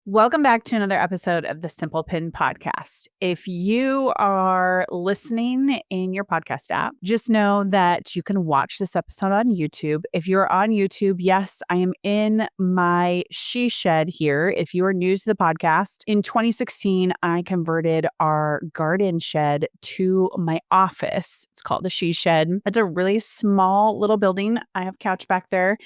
Welcome back to another episode of the Simple Pin podcast. If you are listening in your podcast app, just know that you can watch this episode on YouTube. If you're on YouTube, yes, I am in my she shed here. If you are new to the podcast, in 2016, I converted our garden shed to my office. It's called the she shed. It's a really small little building. I have a couch back there,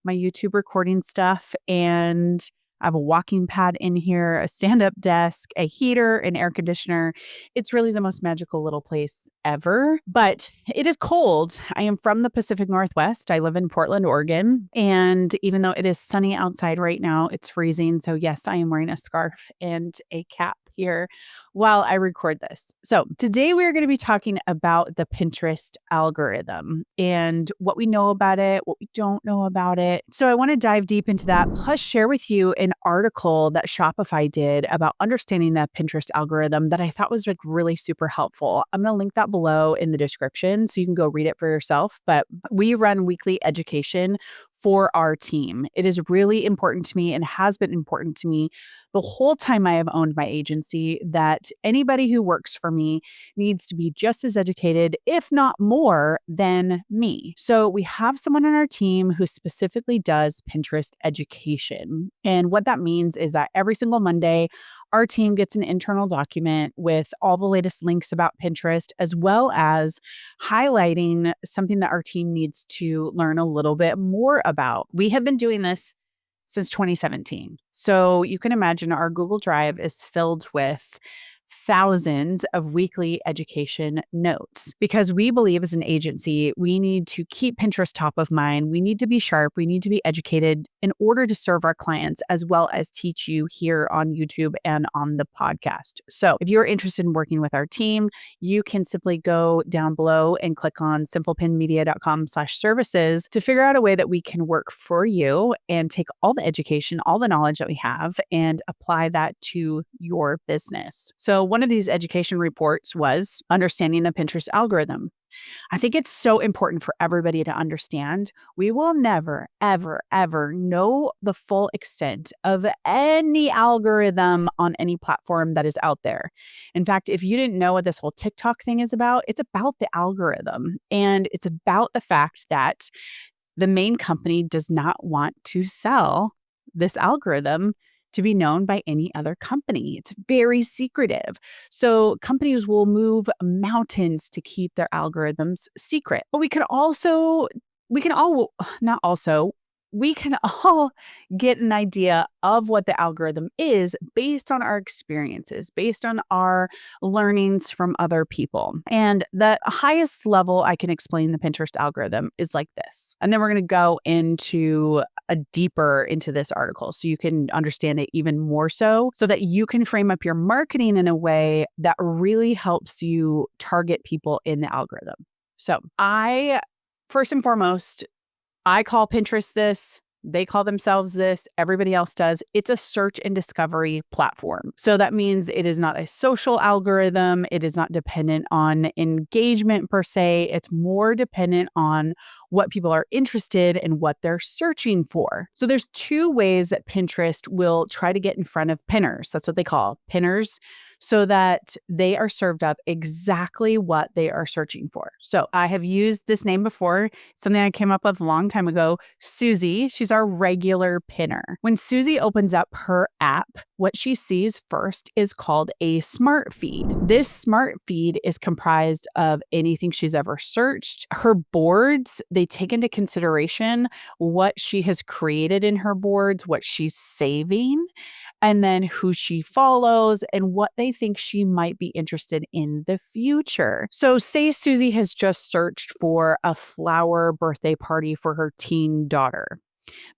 my YouTube recording stuff, and I have a walking pad in here, a stand-up desk, a heater, an air conditioner. It's really the most magical little place ever, but it is cold. I am from the Pacific Northwest. I live in Portland, Oregon, and even though it is sunny outside right now, it's freezing. So yes, I am wearing a scarf and a cap here while I record this. So today we are going to be talking about the Pinterest algorithm and what we know about it, what we don't know about it. So I want to dive deep into that, plus share with you an article that Shopify did about understanding the Pinterest algorithm that I thought was really super helpful. I'm going to link that below in the description so you can go read it for yourself. But we run weekly education for our team. It is really important to me and has been important to me the whole time I have owned my agency that anybody who works for me needs to be just as educated, if not more, than me. So we have someone on our team who specifically does Pinterest education. And what that means is that every single Monday, our team gets an internal document with all the latest links about Pinterest, as well as highlighting something that our team needs to learn a little bit more about. We have been doing this since 2017. So you can imagine our Google Drive is filled with thousands of weekly education notes because we believe as an agency, we need to keep Pinterest top of mind. We need to be sharp. We need to be educated in order to serve our clients as well as teach you here on YouTube and on the podcast. So if you're interested in working with our team, you can simply go down below and click on simplepinmedia.com/services to figure out a way that we can work for you and take all the education, all the knowledge that we have and apply that to your business. So one of these education reports was understanding the Pinterest algorithm. I think it's so important for everybody to understand. We will never, ever, ever know the full extent of any algorithm on any platform that is out there. In fact, if you didn't know what this whole TikTok thing is about, it's about the algorithm. And it's about the fact that the main company does not want to sell this algorithm to be known by any other company. It's very secretive. So companies will move mountains to keep their algorithms secret. But we can all get an idea of what the algorithm is based on our experiences, based on our learnings from other people. And the highest level I can explain the Pinterest algorithm is like this. And then we're going to go into deeper into this article so you can understand it even more so that you can frame up your marketing in a way that really helps you target people in the algorithm. So first and foremost, I call Pinterest this. They call themselves this. Everybody else does. It's a search and discovery platform. So that means it is not a social algorithm. It is not dependent on engagement per se. It's more dependent on what people are interested in, what they're searching for. So there's two ways that Pinterest will try to get in front of pinners. That's what they call pinners, so that they are served up exactly what they are searching for. So I have used this name before, something I came up with a long time ago. Susie, she's our regular pinner. When Susie opens up her app, what she sees first is called a smart feed. This smart feed is comprised of anything she's ever searched. Her boards, they take into consideration what she has created in her boards, what she's saving, and then who she follows and what they think she might be interested in the future. So say Susie has just searched for a flower birthday party for her teen daughter.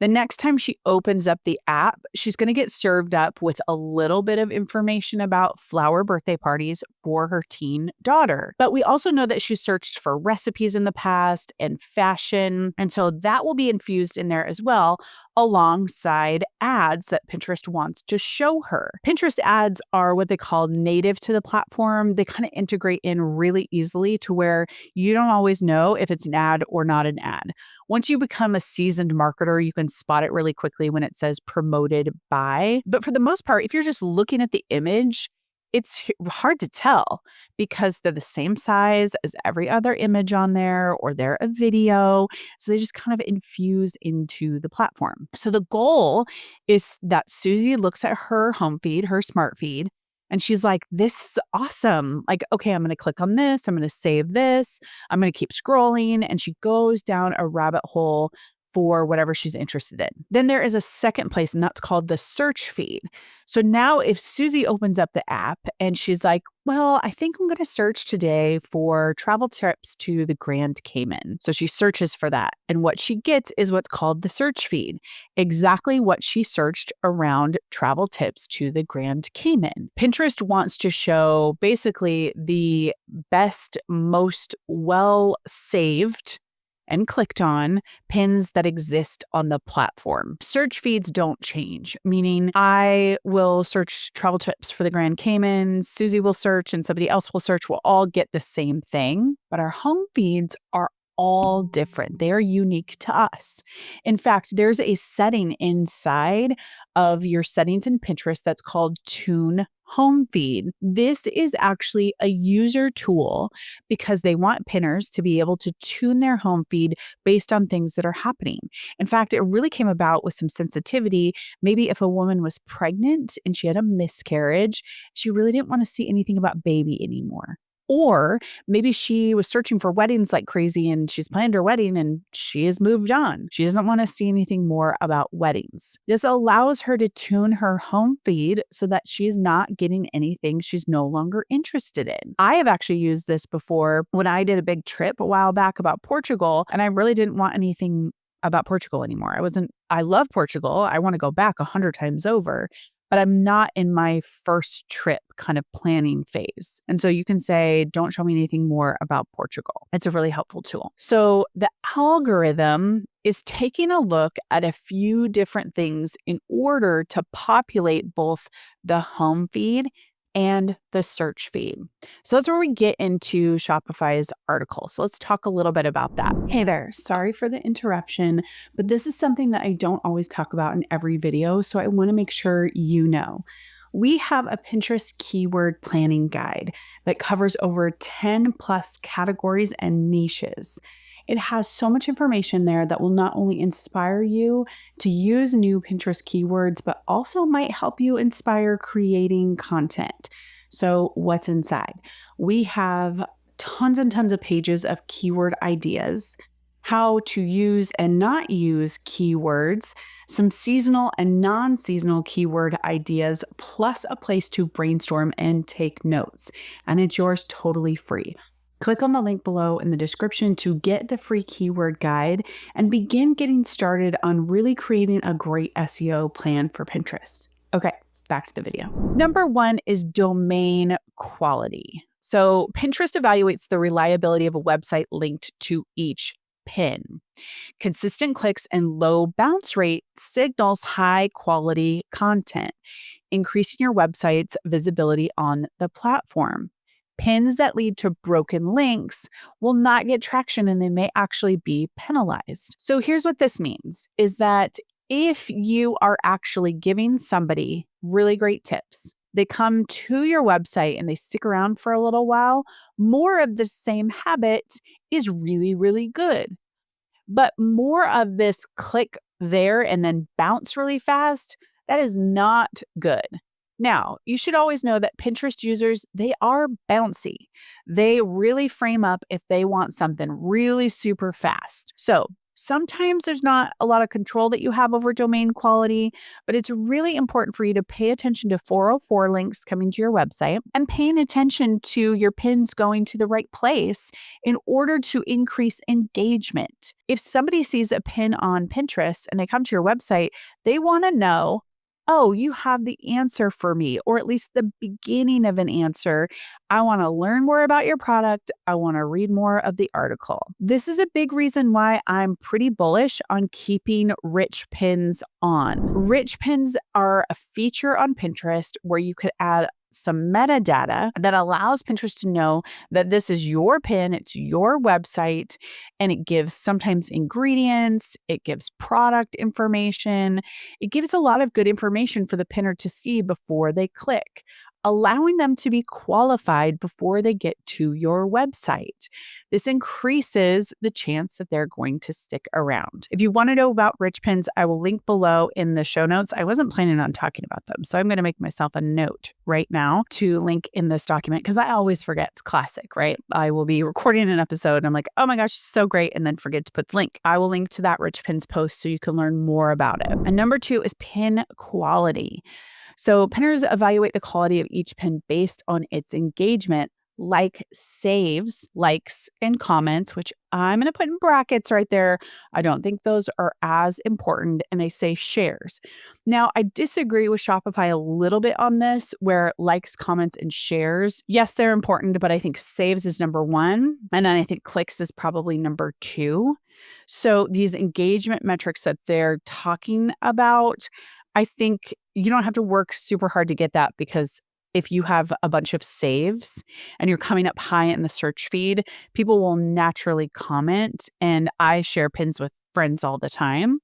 The next time she opens up the app, she's going to get served up with a little bit of information about flower birthday parties for her teen daughter. But we also know that she searched for recipes in the past and fashion. And so that will be infused in there as well, alongside ads that Pinterest wants to show her. Pinterest ads are what they call native to the platform. They kind of integrate in really easily to where you don't always know if it's an ad or not an ad. Once you become a seasoned marketer, you can spot it really quickly when it says promoted by. But for the most part, if you're just looking at the image, it's hard to tell because they're the same size as every other image on there, or they're a video. So they just kind of infuse into the platform. So the goal is that Susie looks at her home feed, her smart feed, and she's like, this is awesome. Like, okay, I'm going to click on this. I'm going to save this. I'm going to keep scrolling. And she goes down a rabbit hole for whatever she's interested in. Then there is a second place, and that's called the search feed. So now if Susie opens up the app and she's like, well, I think I'm going to search today for travel trips to the Grand Cayman. So she searches for that. And what she gets is what's called the search feed, exactly what she searched around travel tips to the Grand Cayman. Pinterest wants to show basically the best, most well saved and clicked on pins that exist on the platform. Search feeds don't change, meaning I will search travel tips for the Grand Cayman, Susie will search, and somebody else will search. We'll all get the same thing, but our home feeds are all different. They are unique to us. In fact, there's a setting inside of your settings in Pinterest that's called Tune Home Feed. This is actually a user tool because they want pinners to be able to tune their home feed based on things that are happening. In fact, it really came about with some sensitivity. Maybe if a woman was pregnant and she had a miscarriage, she really didn't want to see anything about baby anymore. Or maybe she was searching for weddings like crazy and she's planned her wedding and she has moved on. She doesn't want to see anything more about weddings. This allows her to tune her home feed so that she's not getting anything she's no longer interested in. I have actually used this before when I did a big trip a while back about Portugal, and I really didn't want anything about Portugal anymore. I love Portugal. I want to go back 100 times over. But I'm not in my first trip kind of planning phase. And so you can say, don't show me anything more about Portugal. It's a really helpful tool. So the algorithm is taking a look at a few different things in order to populate both the home feed and the search feed. So that's where we get into Shopify's article. So let's talk a little bit about that. Hey there, sorry for the interruption, but this is something that I don't always talk about in every video, so I want to make sure you know. We have a Pinterest keyword planning guide that covers over 10 plus categories and niches. It has so much information there that will not only inspire you to use new Pinterest keywords, but also might help you inspire creating content. So what's inside? We have tons and tons of pages of keyword ideas, how to use and not use keywords, some seasonal and non-seasonal keyword ideas, plus a place to brainstorm and take notes. And it's yours totally free. Click on the link below in the description to get the free keyword guide and begin getting started on really creating a great SEO plan for Pinterest. Okay, back to the video. Number one is domain quality. So Pinterest evaluates the reliability of a website linked to each pin. Consistent clicks and low bounce rate signals high quality content, increasing your website's visibility on the platform. Pins that lead to broken links will not get traction and they may actually be penalized. So here's what this means is that if you are actually giving somebody really great tips, they come to your website and they stick around for a little while, more of the same habit is really, really good. But more of this click there and then bounce really fast, that is not good. Now, you should always know that Pinterest users, they are bouncy. They really frame up if they want something really super fast. So sometimes there's not a lot of control that you have over domain quality, but it's really important for you to pay attention to 404 links coming to your website and paying attention to your pins going to the right place in order to increase engagement. If somebody sees a pin on Pinterest and they come to your website, they want to know, oh, you have the answer for me, or at least the beginning of an answer. I want to learn more about your product. I want to read more of the article. This is a big reason why I'm pretty bullish on keeping rich pins on. Rich pins are a feature on Pinterest where you could add some metadata that allows Pinterest to know that this is your pin, it's your website, and it gives sometimes ingredients, it gives product information, it gives a lot of good information for the pinner to see before they click, allowing them to be qualified before they get to your website. This increases the chance that they're going to stick around. If you want to know about rich pins, I will link below in the show notes. I wasn't planning on talking about them, so I'm going to make myself a note right now to link in this document because I always forget. It's classic, right? I will be recording an episode and I'm like, oh my gosh, it's so great, and then forget to put the link. I will link to that rich pins post so you can learn more about it. And number 2 is pin quality. So pinners evaluate the quality of each pin based on its engagement, like saves, likes, and comments, which I'm going to put in brackets right there. I don't think those are as important. And they say shares. Now, I disagree with Shopify a little bit on this, where likes, comments, and shares, yes, they're important, but I think saves is number 1. And then I think clicks is probably number 2. So these engagement metrics that they're talking about, I think you don't have to work super hard to get that, because if you have a bunch of saves and you're coming up high in the search feed, people will naturally comment. And I share pins with friends all the time.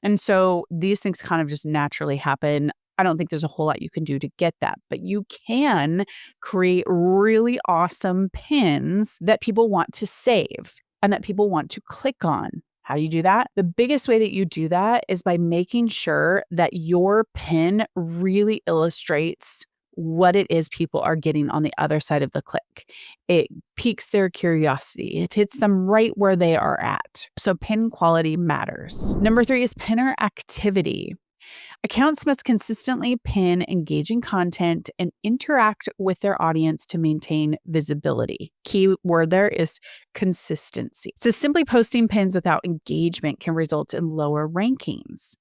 And so these things kind of just naturally happen. I don't think there's a whole lot you can do to get that, but you can create really awesome pins that people want to save and that people want to click on. How do you do that? The biggest way that you do that is by making sure that your pin really illustrates what it is people are getting on the other side of the click. It piques their curiosity. It hits them right where they are at. So pin quality matters. Number 3 is pinner activity. Accounts must consistently pin engaging content and interact with their audience to maintain visibility. Key word there is consistency. So simply posting pins without engagement can result in lower rankings.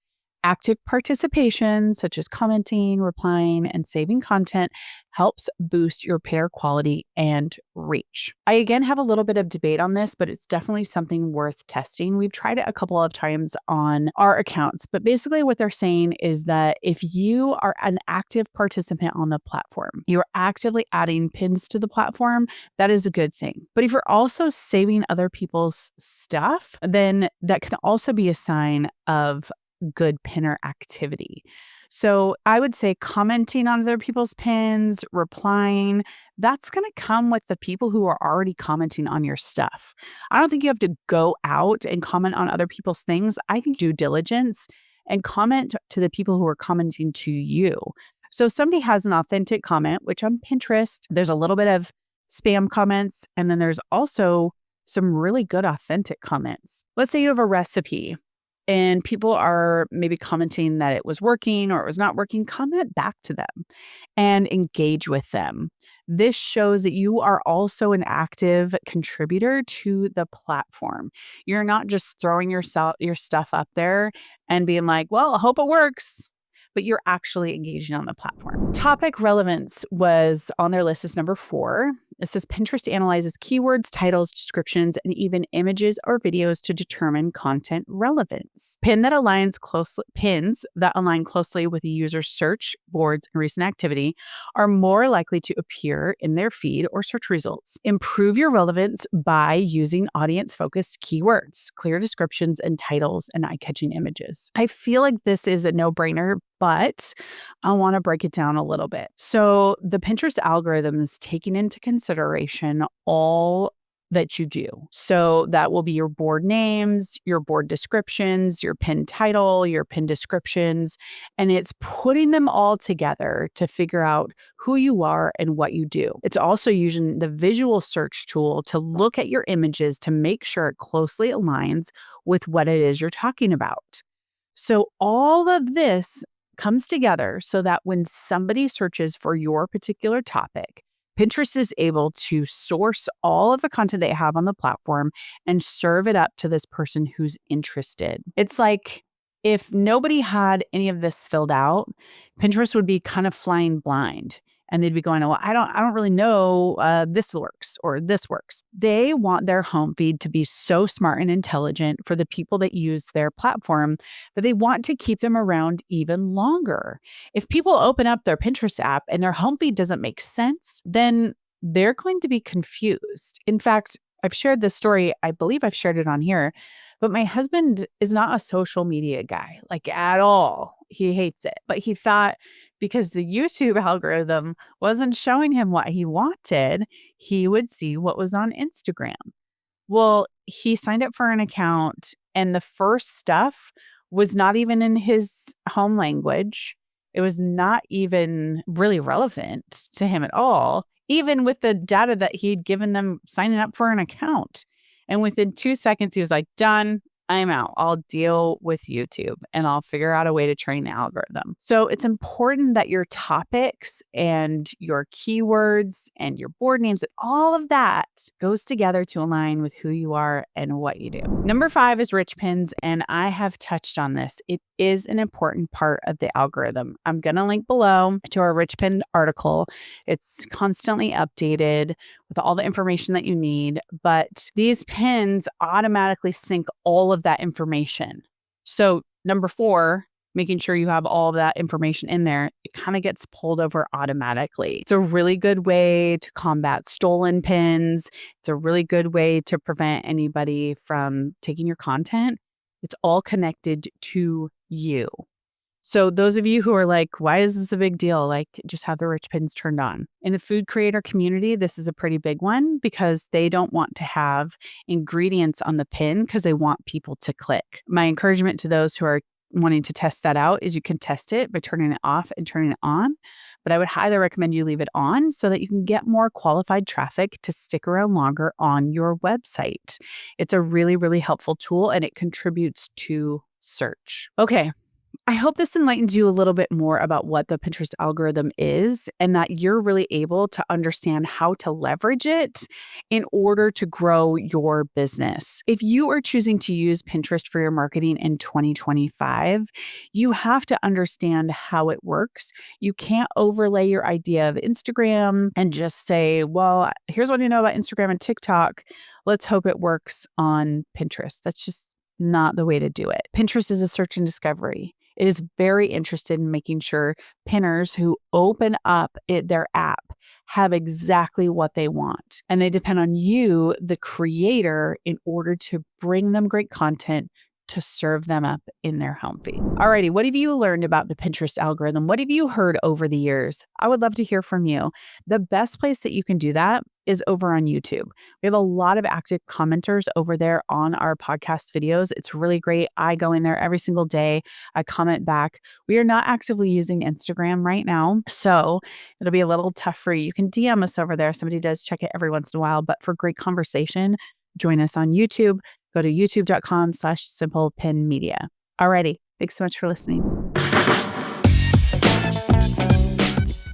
Active participation, such as commenting, replying, and saving content, helps boost your pair quality and reach. I again have a little bit of debate on this, but it's definitely something worth testing. We've tried it a couple of times on our accounts, but basically what they're saying is that if you are an active participant on the platform, you're actively adding pins to the platform, that is a good thing. But if you're also saving other people's stuff, then that can also be a sign of good pinner activity. So I would say commenting on other people's pins, replying, that's going to come with the people who are already commenting on your stuff. I don't think you have to go out and comment on other people's things. I think due diligence and comment to the people who are commenting to you. So if somebody has an authentic comment, which on Pinterest, there's a little bit of spam comments, and then there's also some really good authentic comments. Let's say you have a recipe and people are maybe commenting that it was working or it was not working, comment back to them and engage with them. This shows that you are also an active contributor to the platform. You're not just throwing your stuff up there and being like, well, I hope it works, but you're actually engaging on the platform. Topic relevance was on their list as number 4. It says Pinterest analyzes keywords, titles, descriptions, and even images or videos to determine content relevance. Pins that align closely with a user's search, boards, and recent activity are more likely to appear in their feed or search results. Improve your relevance by using audience-focused keywords, clear descriptions, and titles, and eye-catching images. I feel like this is a no-brainer, but I want to break it down a little bit. So the Pinterest algorithm is taking into consideration all that you do. So that will be your board names, your board descriptions, your pin title, your pin descriptions, and it's putting them all together to figure out who you are and what you do. It's also using the visual search tool to look at your images to make sure it closely aligns with what it is you're talking about. So all of this comes together so that when somebody searches for your particular topic, Pinterest is able to source all of the content they have on the platform and serve it up to this person who's interested. It's like if nobody had any of this filled out, Pinterest would be kind of flying blind. And they'd be going, well, I don't really know this works or this works. They want their home feed to be so smart and intelligent for the people that use their platform that they want to keep them around even longer. If people open up their Pinterest app and their home feed doesn't make sense, then they're going to be confused. In fact, I've shared this story. I believe I've shared it on here, but my husband is not a social media guy, like at all. He hates it. But he thought because the YouTube algorithm wasn't showing him what he wanted, he would see what was on Instagram. Well, he signed up for an account and the first stuff was not even in his home language. It was not even really relevant to him at all, even with the data that he'd given them signing up for an account. And within 2 seconds, he was like, done. I'm out. I'll deal with YouTube and I'll figure out a way to train the algorithm. So it's important that your topics and your keywords and your board names and all of that goes together to align with who you are and what you do. Number 5 is rich pins. And I have touched on this. It is an important part of the algorithm. I'm going to link below to our rich pin article. It's constantly updated with all the information that you need, but these pins automatically sync all of that information. So number 4, making sure you have all of that information in there, it kind of gets pulled over automatically. It's a really good way to combat stolen pins. It's a really good way to prevent anybody from taking your content. It's all connected to you. So those of you who are like, why is this a big deal? Like, just have the rich pins turned on. In the food creator community, this is a pretty big one because they don't want to have ingredients on the pin because they want people to click. My encouragement to those who are wanting to test that out is you can test it by turning it off and turning it on. But I would highly recommend you leave it on so that you can get more qualified traffic to stick around longer on your website. It's a really, really helpful tool and it contributes to search. Okay. I hope this enlightens you a little bit more about what the Pinterest algorithm is and that you're really able to understand how to leverage it in order to grow your business. If you are choosing to use Pinterest for your marketing in 2025, you have to understand how it works. You can't overlay your idea of Instagram and just say, well, here's what I know about Instagram and TikTok. Let's hope it works on Pinterest. That's just not the way to do it. Pinterest is a search and discovery. It is very interested in making sure pinners who open up their app have exactly what they want. And they depend on you, the creator, in order to bring them great content to serve them up in their home feed. Alrighty, what have you learned about the Pinterest algorithm? What have you heard over the years? I would love to hear from you. The best place that you can do that is over on YouTube. We have a lot of active commenters over there on our podcast videos. It's really great. I go in there every single day. I comment back. We are not actively using Instagram right now, so it'll be a little tough for you. You can DM us over there. Somebody does check it every once in a while, but for great conversation, join us on YouTube. Go to youtube.com/simplepinmedia. Alrighty. Thanks so much for listening.